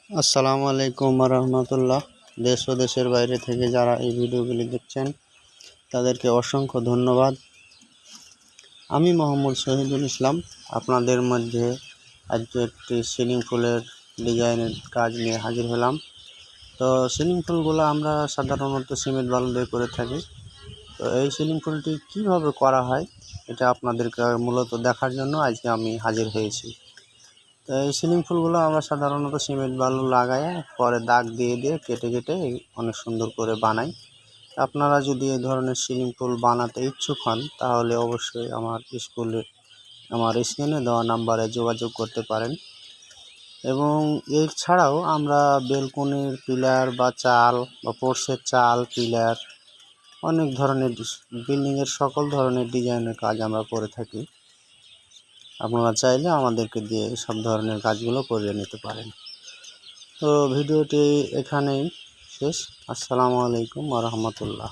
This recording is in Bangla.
আসসালামু আলাইকুম রহমতুল্লাহ। দেশ ও দেশের বাইরে থেকে যারা এই ভিডিওগুলি দেখছেন তাদেরকে অসংখ্য ধন্যবাদ। আমি মোহাম্মদ শহীদুল ইসলাম আপনাদের মধ্যে আজকে একটি সিলিং ফুলের ডিজাইনের কাজ নিয়ে হাজির হলাম। তো সিলিং ফুলগুলো আমরা সাধারণত সিমেন্ট বালু দিয়ে করে থাকি। তো এই সিলিং ফুলটি কীভাবে করা হয় এটা আপনাদেরকে মূলত দেখার জন্য আজকে আমি হাজির হয়েছি। তো এই সিলিং ফুলগুলো আমরা সাধারণত সিমেন্ট বালু লাগাই, পরে দাগ দিয়ে কেটে অনেক সুন্দর করে বানাই। আপনারা যদি এই ধরনের সিলিং ফুল বানাতে ইচ্ছুক হন তাহলে অবশ্যই আমার স্ক্রিনে দেওয়া নাম্বারে যোগাযোগ করতে পারেন। এবং এছাড়াও আমরা বেলকনির পিলার বা চাল বা পোর্শের চাল পিলার অনেক ধরনের বিল্ডিংয়ের সকল ধরনের ডিজাইনের কাজ আমরা করে থাকি। আপনারা চাইলে আমাদেরকে দিয়ে সব ধরনের কাজগুলো করিয়ে নিতে পারেন। তো ভিডিওটি এখানেই শেষ। আসসালামু আলাইকুম ওয়া রাহমাতুল্লাহ।